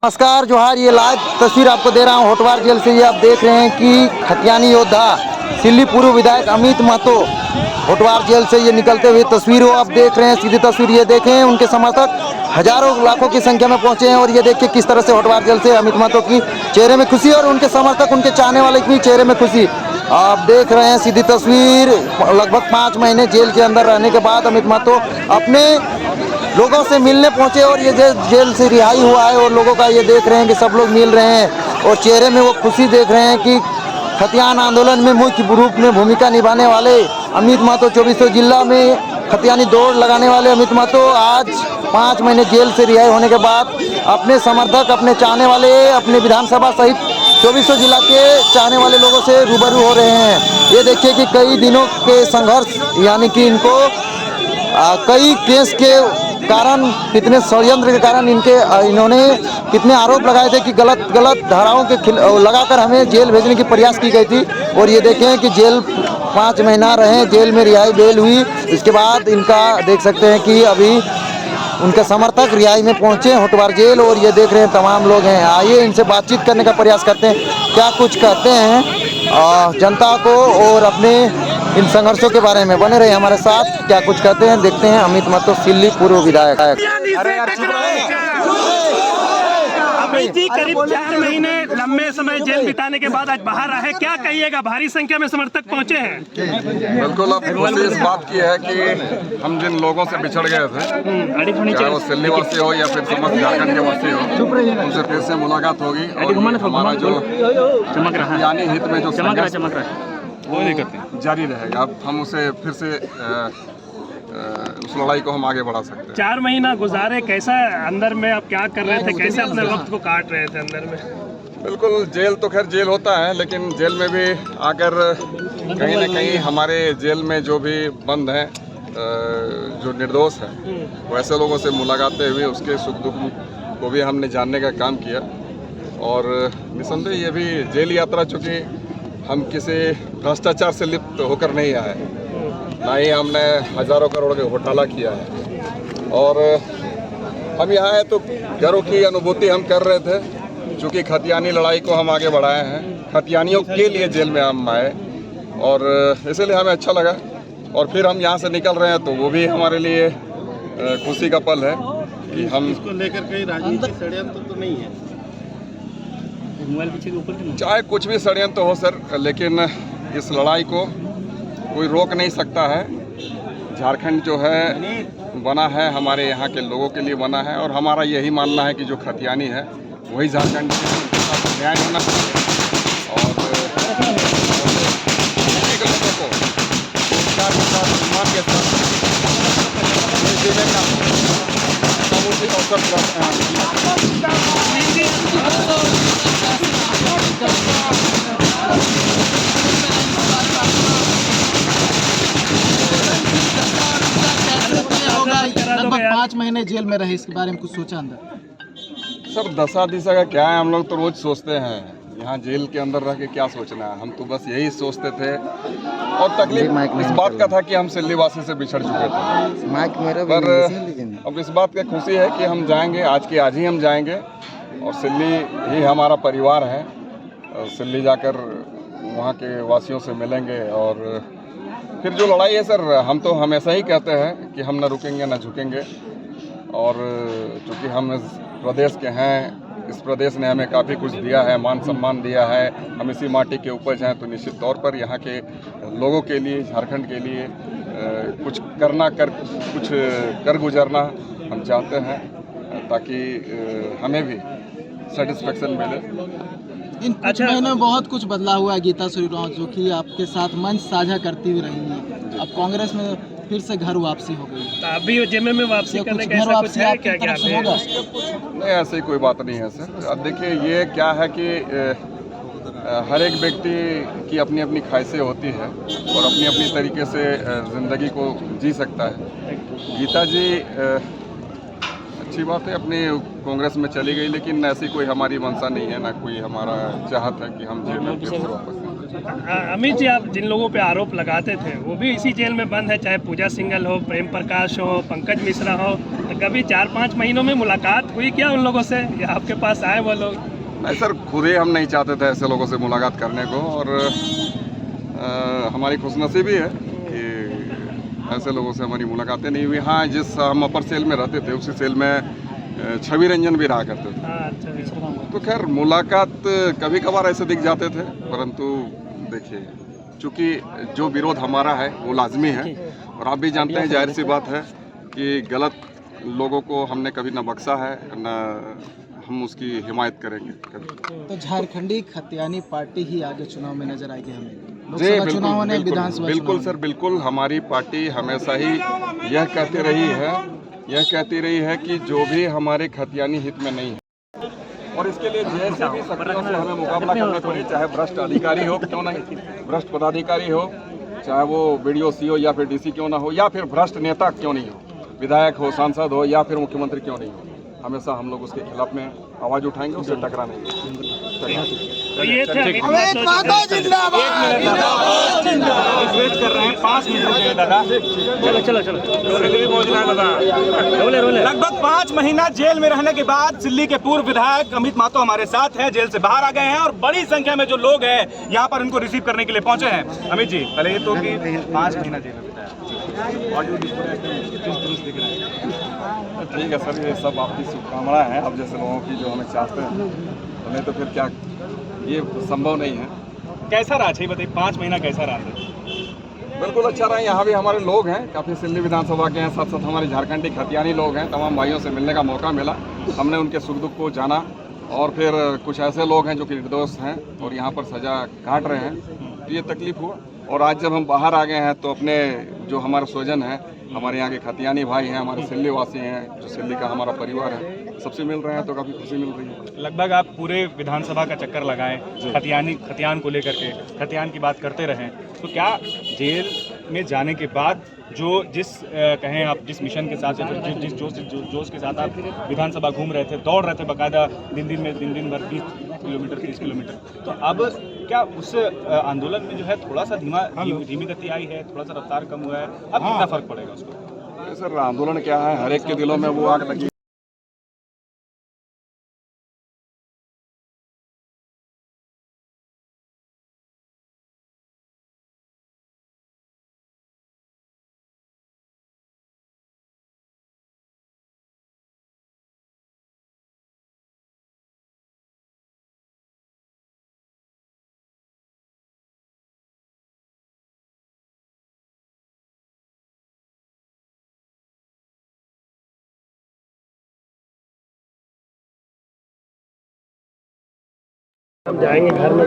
नमस्कार जोहार, ये लाइव तस्वीर आपको दे रहा हूँ होटवार जेल से। ये आप देख रहे हैं कि खतियानी योद्धा सिल्ली पूर्व विधायक अमित महतो होटवार जेल से ये निकलते हुए तस्वीर वो आप देख रहे हैं। सीधी तस्वीर ये देखें, उनके समर्थक हजारों लाखों की संख्या में पहुंचे हैं और ये देखिए किस तरह से होटवार जेल से अमित महतो की चेहरे में खुशी और उनके समर्थक उनके चाहने वाले की चेहरे में खुशी आप देख रहे हैं। सीधी तस्वीर, लगभग 5 महीने जेल के अंदर रहने के बाद अमित महतो अपने लोगों से मिलने पहुंचे और ये जेल से रिहाई हुआ है और लोगों का ये देख रहे हैं कि सब लोग मिल रहे हैं और चेहरे में वो खुशी देख रहे हैं कि खतियान आंदोलन में मुख्य रूप में भूमिका निभाने वाले अमित महतो, 2400 जिला में खतियानी दौड़ लगाने वाले अमित महतो आज 5 महीने जेल से रिहाई होने के बाद अपने समर्थक, अपने चाहने वाले, अपने विधानसभा सहित 2400 जिला के चाहने वाले लोगों से रूबरू हो रहे हैं। ये देखिए कि कई दिनों के संघर्ष, यानी कि इनको कई केस के कारण, कितने षड्यंत्र के कारण इन्होंने कितने आरोप लगाए थे कि गलत धाराओं के लगाकर हमें जेल भेजने की प्रयास की गई थी। और ये देखें कि जेल 5 महीना रहे, जेल में रिहाई बेल हुई। इसके बाद इनका देख सकते हैं कि अभी उनके समर्थक रिहाई में पहुंचे होटवार जेल और ये देख रहे हैं तमाम लोग हैं। आइए इनसे बातचीत करने का प्रयास करते हैं, क्या कुछ कहते हैं जनता को और अपने इन संघर्षों के बारे में। बने रहे हमारे साथ, क्या कुछ कहते हैं देखते हैं। अमित महतो सिल्ली पूर्व विधायक। अमित जी करीब 4 महीने लंबे समय जेल बिताने के बाद आज बाहर आए, क्या कहिएगा? भारी संख्या में समर्थक पहुंचे हैं। बिल्कुल, अब खुशी इस बात की है कि हम जिन लोगों से बिछड़ गए थे, चाहे वो सिल्ली वासी हो या फिर समस्त झारखंड के वासी हो, उनसे फिर से मुलाकात होगी और हमारा जो यानी हित में जो संघर्ष वो जारी रहेगा। अब हम उसे फिर से उस लड़ाई को हम आगे बढ़ा सकते हैं। 4 महीना गुजारे, कैसा अंदर में आप क्या कर रहे थे, कैसे अपने वक्त को काट रहे थे अंदर में? बिल्कुल, जेल तो खैर जेल होता है, लेकिन जेल में भी आकर कहीं ना कहीं हमारे जेल में जो भी बंद हैं, जो निर्दोष हैं, वैसे लोगों से मुलाकातें हुई, उसके सुख दुख को भी हमने जानने का काम किया। और निसंदेह ये भी जेल यात्रा, चूँकि हम किसी भ्रष्टाचार से लिप्त होकर नहीं आए, ना ही हमने हजारों करोड़ के घोटाला किया है, और हम यहाँ आए तो गर्व की अनुभूति हम कर रहे थे, क्योंकि खतियानी लड़ाई को हम आगे बढ़ाए हैं। खतियानियों के लिए जेल में हम आए और इसलिए हमें अच्छा लगा। और फिर हम यहाँ से निकल रहे हैं तो वो भी हमारे लिए खुशी का पल है कि हम इसको लेकर कहीं राजनीतिक षड्यंत्र तो नहीं है। चाहे कुछ भी षड्यंत्र हो सर, लेकिन इस लड़ाई को कोई रोक नहीं सकता है। झारखंड जो है बना है हमारे यहाँ के लोगों के लिए बना है, और हमारा यही मानना है कि जो खतियानी है वही झारखंड के न्याय होना चाहिए और लोगों को रोजगार के साथ, सम्मान के साथ जीने का समुचित अवसर प्राप्त लगभग 5 महीने जेल में रहे, इसके बारे में कुछ सोचा अंदर? सर, दशा दिशा का क्या है, हम लोग तो रोज सोचते हैं यहाँ जेल के अंदर रह के क्या सोचना है। हम तो बस यही सोचते थे, और तकलीफ इस बात का था कि हम सिल्ली वासी से बिछड़ चुके थे। पर अब इस बात की खुशी है कि हम जाएंगे, आज के आज ही हम जाएंगे और सिल्ली ही हमारा परिवार है। सिल्ली जाकर वहाँ के वासियों से मिलेंगे और फिर जो लड़ाई है सर, हम तो हमेशा ही कहते हैं कि हम न रुकेंगे न झुकेंगे। और चूँकि हम इस प्रदेश के हैं, इस प्रदेश ने हमें काफ़ी कुछ दिया है, मान सम्मान दिया है, हम इसी माटी के उपज हैं, तो निश्चित तौर पर यहाँ के लोगों के लिए, झारखंड के लिए कुछ कर गुजरना हम चाहते हैं, ताकि हमें भी सेटिस्फेक्शन मिले। इन कुछ महीनों में बहुत कुछ बदला हुआ है। गीता सूर्यवंशी, जो कि आपके साथ मंच साझा करती हुई रही है, अब कांग्रेस में फिर से घर वापसी हो गई, तो अभी जेल में वापसी करने का ऐसा कुछ है क्या? होगा? नहीं, ऐसी कोई बात नहीं है सर। अब देखिए, ये क्या है कि हर एक व्यक्ति की अपनी अपनी ख्वाहिशें होती है और अपनी अपनी तरीके से ज़िंदगी को जी सकता है। गीता जी अच्छी बात है, अपनी कांग्रेस में चली गई, लेकिन ऐसी कोई हमारी मंशा नहीं है, ना कोई हमारा चाहत है कि हम जेल में फिर वापस। अमित जी, आप जिन लोगों पे आरोप लगाते थे वो भी इसी जेल में बंद है, चाहे पूजा सिंघल हो, प्रेम प्रकाश हो, पंकज मिश्रा हो, तो कभी 4-5 महीनों में मुलाकात हुई क्या उन लोगों से, या आपके पास आए वो लोग? नहीं सर, खुद ही हम नहीं चाहते थे ऐसे लोगों से मुलाकात करने को, और हमारी खुशनसीबी है कि ऐसे लोगों से हमारी मुलाकातें नहीं हुई। हाँ, जिस हम अपर सेल में रहते थे उसी सेल में छवि रंजन भी रहा करते थे, हाँ, अच्छा। तो खैर मुलाकात कभी कभार ऐसे दिख जाते थे, परंतु देखिए चूँकि जो विरोध हमारा है वो लाजमी है, और आप भी जानते हैं, जाहिर सी बात है कि गलत लोगों को हमने कभी न बख्शा है न हम उसकी हिमायत करेंगे कभी। तो झारखंडी खतियानी पार्टी ही आगे चुनाव में नजर आएगी हमें, जी लोकसभा चुनाव ने विधानसभा बिल्कुल चुनाव सर, बिल्कुल। हमारी पार्टी हमेशा ही यह कहती रही है कि जो भी हमारे खतियानी हित में नहीं है, और इसके लिए जैसे भी शक्तियों से हमें मुकाबला करना पड़े, चाहे भ्रष्ट अधिकारी हो क्यों नहीं, भ्रष्ट पदाधिकारी हो, चाहे वो बीडीओ सीओ या फिर डीसी क्यों ना हो, या फिर भ्रष्ट नेता क्यों नहीं हो, विधायक हो, सांसद हो, या फिर मुख्यमंत्री क्यों नहीं हो, हमेशा हम लोग उसके खिलाफ में आवाज उठाएंगे, उससे टकराएंगे। तो ये थे अमित रिक्वेस्ट कर रहे हैं 5 मिनट रुकिए दादा। चलो लगभग 5 महीना जेल में रहने के बाद दिल्ली के पूर्व विधायक अमित महतो हमारे साथ हैं, जेल से बाहर आ गए हैं, और बड़ी संख्या में जो लोग हैं यहाँ पर उनको रिसीव करने के लिए पहुंचे हैं। अमित जी, पहले ये तो कि 5 महीना जेल में बिताया, दिख रहा है। ठीक है सर, ये सब आपकी शुभकामनाएं हैं, अब जैसे लोगों की जो हमें चाहते हैं, तो नहीं तो फिर क्या, ये संभव नहीं है। कैसा रहा, अच्छा बताइए, 5 महीना कैसा रहा? बिल्कुल अच्छा रहा। यहाँ भी हमारे लोग हैं, काफ़ी सिल्ली विधानसभा के हैं, साथ साथ हमारे झारखंडी खतियानी लोग हैं, तमाम भाइयों से मिलने का मौका मिला, हमने उनके सुख दुख को जाना, और फिर कुछ ऐसे लोग हैं जो कि निर्दोष हैं और यहाँ पर सजा काट रहे हैं, तो ये तकलीफ हुआ। और आज जब हम बाहर आ गए हैं तो अपने जो हमारे स्वजन हैं, हमारे यहाँ के खतियानी भाई हैं, हमारे सिल्ली वासी हैं, जो सिल्ली का हमारा परिवार है, सबसे मिल रहे हैं, तो काफ़ी खुशी मिल रही है। लगभग आप पूरे विधानसभा का चक्कर लगाएं, खतियान को लेकर के, खतियान की बात करते रहें, तो क्या जेल में जाने के बाद कहें आप जिस मिशन के साथ, जिस जोश के साथ आप विधानसभा घूम रहे थे, दौड़ रहे थे बाकायदा, दिन भर 20 किलोमीटर 30 किलोमीटर, तो अब क्या उस आंदोलन में जो है थोड़ा सा धीमी गति आई है, थोड़ा सा रफ्तार कम हुआ है, अब कितना फर्क पड़ेगा उसको? सर, आंदोलन क्या है, हर एक के दिलों में वो आग लगी हम जाएंगे घर में।